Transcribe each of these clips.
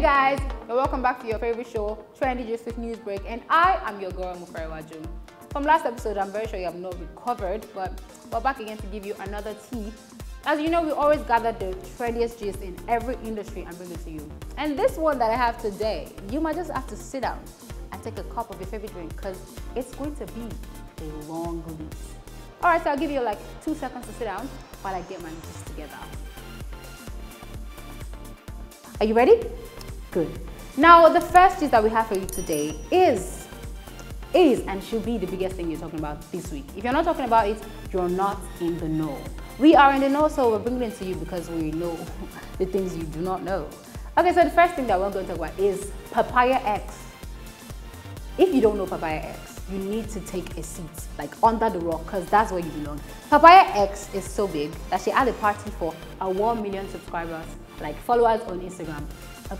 guys, and welcome back to your favorite show, Trendy Gist with News Break, and I am your girl Moferewaju. From last episode, I'm very sure you have not recovered, but we're back again to give you another tea. As you know, we always gather the trendiest gist in every industry and bring it to you. And this one that I have today, you might just have to sit down and take a cup of your favorite drink because it's going to be a long release. All right, so I'll give you like 2 seconds to sit down while I get my gist together. Are you ready? Good. Now, the first gist that we have for you today is and should be the biggest thing you're talking about this week. If you're not talking about it, you're not in the know. We are in the know, so we're bringing it to you because we know the things you do not know. Okay, so the first thing that we're going to talk about is Papaya X. If you don't know Papaya X, you need to take a seat, like under the rock, because that's where you belong. Papaya X is so big that she had a party for 1 million subscribers, like followers on Instagram.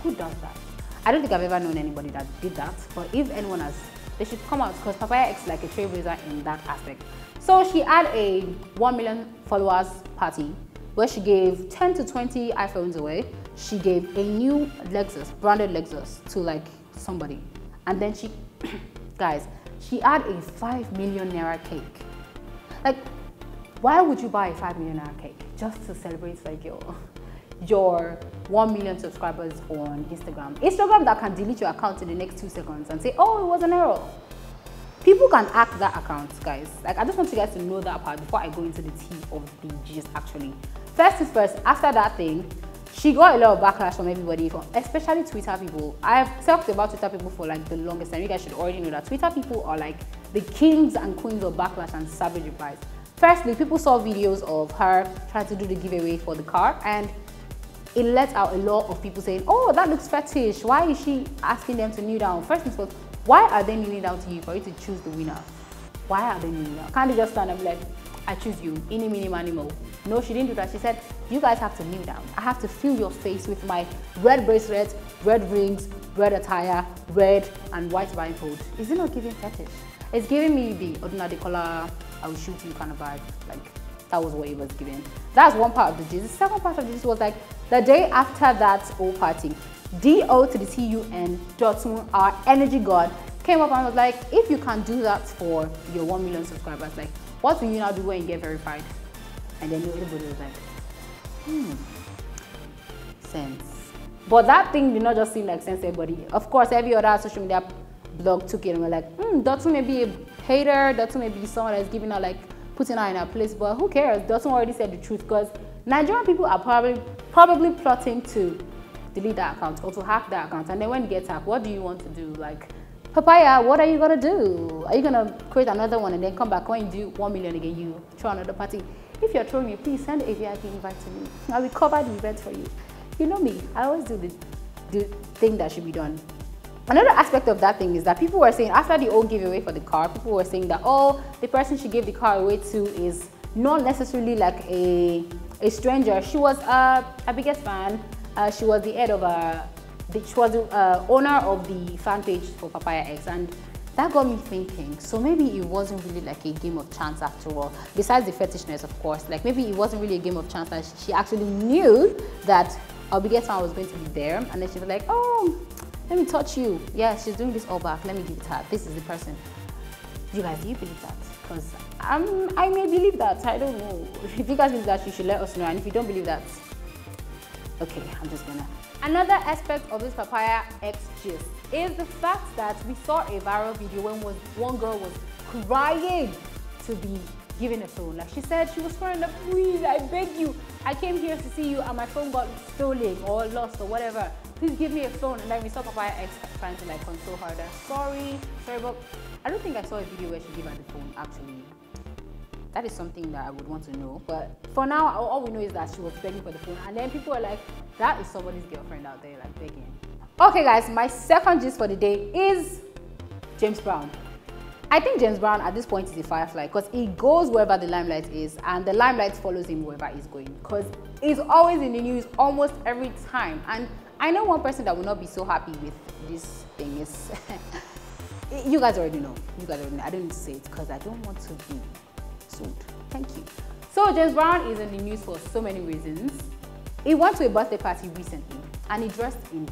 Who does that? I don't think I've ever known anybody that did that, but if anyone has, they should come out because Papaya X is like a trailblazer in that aspect. So she had a 1 million followers party where she gave 10 to 20 iPhones away. She gave a new Lexus, branded Lexus, to like somebody. And then she, guys, she had a 5 million naira cake. Like, why would you buy a 5 million naira cake? Just to celebrate like your 1 million subscribers on Instagram. Instagram that can delete your account in the next 2 seconds and say, oh, it was an error. People can hack that account, guys. Like, I just want you guys to know that part before I go into the tea of the gist actually. First things first, after that thing, she got a lot of backlash from everybody, especially Twitter people. I've talked about Twitter people for like the longest time. You guys should already know that Twitter people are like the kings and queens of backlash and savage replies. Firstly, people saw videos of her trying to do the giveaway for the car, and it let out a lot of people saying, oh, that looks fetish. Why is she asking them to kneel down? First things first, why are they kneeling down to you for you to choose the winner? Why are they kneeling down? Can't they just stand up like, I choose you, any, mini, money, mo? No, she didn't do that. She said, you guys have to kneel down. I have to fill your face with my red bracelets, red rings, red attire, red and white blindfold. Is it not giving fetish? It's giving me the ordinary color, I will shoot you kind of vibe. Like, that was what it was giving. That's one part of the gist. The second part of the gist was like, the day after that whole party, DO to the TUN, Dotun, our energy god, came up and was like, if you can do that for your 1 million subscribers, like, what will you now do when you get verified? And then everybody was like, sense. But that thing did not just seem like sense to everybody. Of course, every other social media blog took it and were like, Dotun may be a hater, Dotun may be someone that's giving her like, putting her in her place, but who cares? Dotun already said the truth because Nigerian people are probably plotting to delete that account or to hack that account, and then when it gets hacked, what do you want to do? Like, Papaya, what are you gonna do? Are you gonna create another one and then come back when you do 1 million again, you throw another party? If you're throwing me, please send a VIP invite to me. I will cover the event for you. You know me, I always do the thing that should be done. Another aspect of that thing is that people were saying, after the old giveaway for the car, people were saying that, oh, the person she gave the car away to is not necessarily like a stranger. She was a biggest fan. She was the head of she was the owner of the fan page for Papaya X, and that got me thinking. So maybe it wasn't really like a game of chance after all. Besides the fetishness, of course, like maybe it wasn't really a game of chance. That she actually knew that our biggest fan was going to be there, and then she was like, oh, let me touch you. Yeah, she's doing this all back. Let me give it to her. This is the person. You guys, do you believe that? Because I may believe that. I don't know. If you guys believe that, you should let us know. And if you don't believe that, okay, I'm just gonna. Another aspect of this Papaya X gist is the fact that we saw a viral video when one girl was crying to be given a phone. Like, she said she was crying, like, please, I beg you. I came here to see you and my phone got stolen or lost or whatever. Please give me a phone. And then we saw Papaya X trying to like console her that, sorry, but I don't think I saw a video where she gave her the phone actually. That is something that I would want to know. But for now, all we know is that she was begging for the phone. And then people were like, that is somebody's girlfriend out there, like begging. Okay guys, my second gist for the day is James Brown. I think James Brown at this point is a firefly because he goes wherever the limelight is and the limelight follows him wherever he's going because he's always in the news almost every time. And I know one person that will not be so happy with this thing is, you guys already know. You guys already know. I don't need to say it because I don't want to be sued. Thank you. So James Brown is in the news for so many reasons. He went to a birthday party recently and he dressed in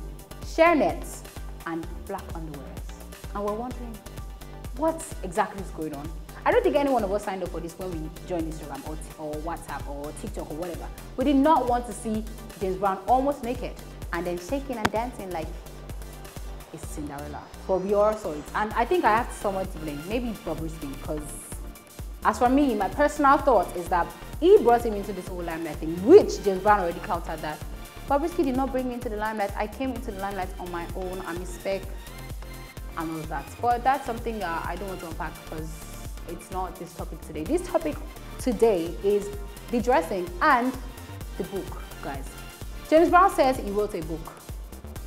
share nets, and black underwears. And we're wondering, what exactly is going on? I don't think any one of us signed up for this when we joined Instagram or WhatsApp or TikTok or whatever. We did not want to see James Brown almost naked and then shaking and dancing like it's Cinderella. But we all saw it. And I think I have someone to blame, maybe Bobrisky, because as for me, my personal thought is that he brought him into this whole limelight thing, which James Brown already countered that. Bobrisky did not bring me into the limelight. I came into the limelight on my own. I'm a spec and all of that. But that's something I don't want to unpack because it's not this topic today. This topic today is the dressing and the book, guys. James Brown says he wrote a book.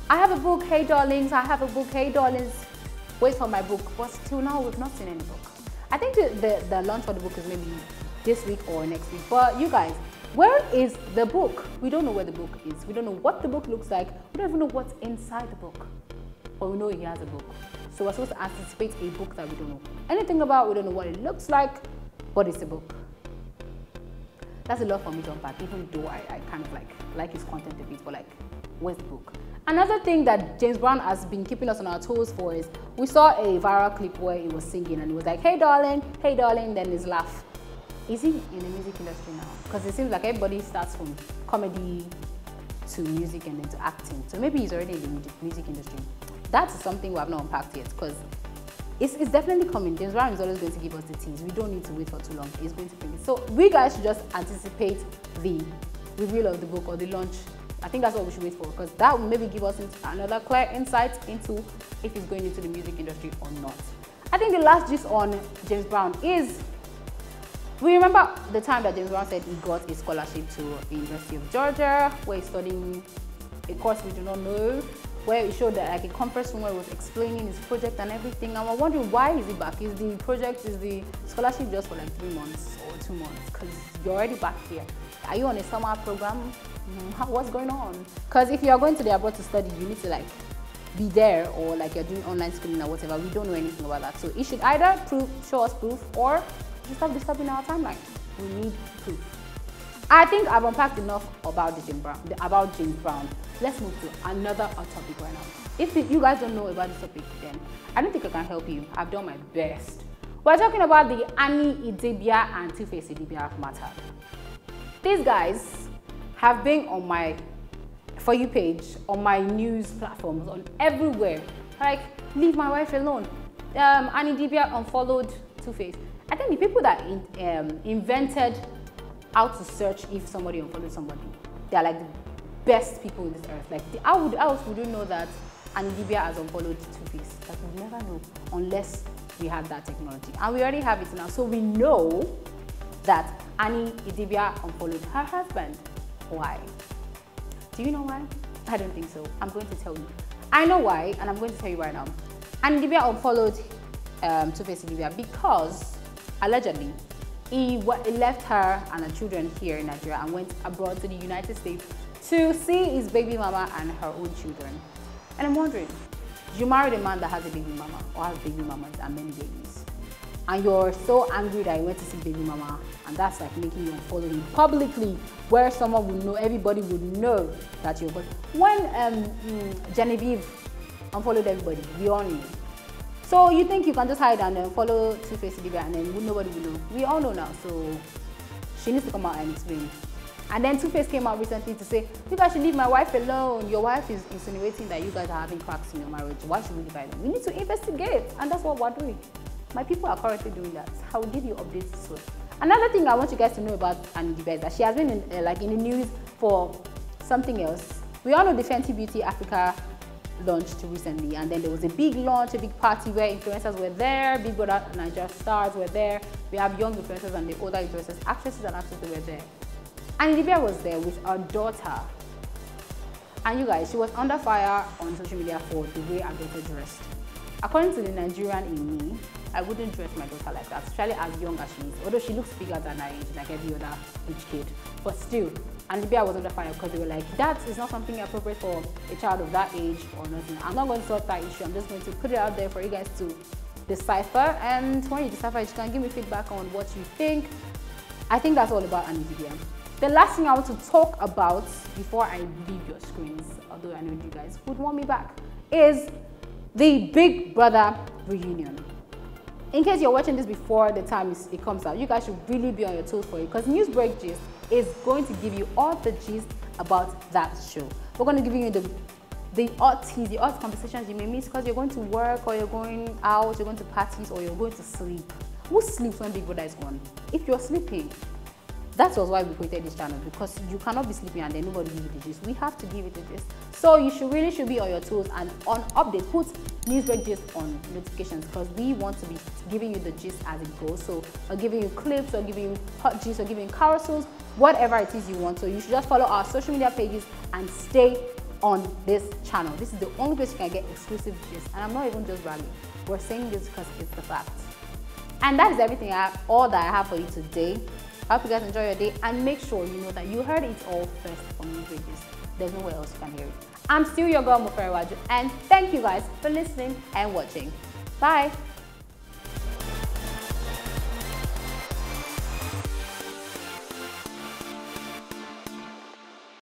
I have a book, hey darlings, I have a book, hey darlings. Wait for my book, but till now we've not seen any book. I think the launch for the book is maybe this week or next week. But you guys, where is the book? We don't know where the book is. We don't know what the book looks like. We don't even know what's inside the book. But we know he has a book. So we're supposed to anticipate a book that we don't know anything about. We don't know what it looks like, but it's a book. That's a lot for me to unpack, even though I kind of like his content a bit, but like, where's the book? Another thing that James Brown has been keeping us on our toes for is we saw a viral clip where he was singing and he was like, hey darling, then his laugh. Is he in the music industry now? Because it seems like everybody starts from comedy to music and then to acting. So maybe he's already in the music industry. That's something we have not unpacked yet because it's definitely coming. James Brown is always going to give us the tease. We don't need to wait for too long. He's going to bring it. So we guys should just anticipate the reveal of the book or the launch. I think that's what we should wait for because that will maybe give us another clear insight into if he's going into the music industry or not. I think the last gist on James Brown is, we remember the time that James Brown said he got a scholarship to the University of Georgia where he's studying a course we do not know, where he showed that like a conference room where he was explaining his project and everything. And we're wondering, why is he back? Is the scholarship just for like 3 months or 2 months? Because you're already back here. Are you on a summer program? What's going on? Because if you're going to the abroad to study, you need to like be there, or like you're doing online schooling or whatever. We don't know anything about that. So it should either show us proof, or just stop disturbing our timeline. We need proof. I think I've unpacked enough about James Brown. Let's move to another hot topic right now. If you guys don't know about this topic, then I don't think I can help you. I've done my best. We're talking about the Dibia and Two-Face Dibia matter. These guys have been on my For You page, on my news platforms, on everywhere. Like, leave my wife alone. Dibia unfollowed Two-Face. I think the people that invented how to search if somebody unfollowed somebody, they're like the best people in this earth. Like, how else would you know that Dibia has unfollowed Two-Face? Like, we never know unless we have that technology. And we already have it now. So we know that Dibia unfollowed her husband. Why? Do you know why? I don't think so. I'm going to tell you. I know why, and I'm going to tell you right now. Dibia unfollowed Two-Face Dibia because allegedly he left her and her children here in Nigeria and went abroad to the United States to see his baby mama and her own children. And I'm wondering, you married a man that has a baby mama or has baby mamas and many babies, and you're so angry that you went to see baby mama, and that's like making you unfollow him publicly, where someone would know, everybody would know that you're. But when Genevieve unfollowed everybody, we all knew. So you think you can just hide and follow Two-Face Dibia and then nobody will know? We all know now, so she needs to come out and explain. And then Two-Face came out recently to say, you guys should leave my wife alone. Your wife is insinuating that you guys are having cracks in your marriage. Why should we leave her alone? We need to investigate, and that's what we're doing. My people are currently doing that. I will give you updates soon. Another thing I want you guys to know about Dibia is that she has been in the news for something else. We all know the Fenty Beauty Africa launched recently, and then there was a big launch, a big party where influencers were there, Big Brother Nigeria stars were there. We have young influencers and the older influencers, actresses and actors were there. And Dibia was there with her daughter. And you guys, she was under fire on social media for the way her daughter dressed. According to the Nigerian in me, I wouldn't dress my daughter like that, especially as young as she is. Although she looks bigger than her age, like every other rich kid. But still, and Dibia was under fire because they were like, that is not something appropriate for a child of that age or nothing. I'm not going to solve that issue. I'm just going to put it out there for you guys to decipher. And when you decipher, you can give me feedback on what you think. I think that's all about Dibia. The last thing I want to talk about before I leave your screens, although I know you guys would want me back, is the Big Brother reunion. In case you're watching this before the time it comes out, you guys should really be on your toes for it, because Newsbreak Gist is going to give you all the gist about that show. We're going to give you the odd teas, the odd conversations you may miss because you're going to work, or you're going out, you're going to parties, or you're going to sleep. Who sleeps when Big Brother is gone? If you're sleeping, that was why we created this channel, because you cannot be sleeping and then nobody give you the gist. We have to give you the gist. So you really should be on your toes and on updates. Put Newsbreak Gist on notifications, because we want to be giving you the gist as it goes. So we're giving you clips, or giving you hot gist, or giving you carousels, whatever it is you want. So you should just follow our social media pages and stay on this channel. This is the only place you can get exclusive gist, and I'm not even just bragging. We're saying this because it's the fact. And that is everything all that I have for you today. I hope you guys enjoy your day, and make sure you know that you heard it all first from Newsbreak Gist. There's nowhere else you can hear it. I'm still your girl Moferewaju, and thank you guys for listening and watching. Bye.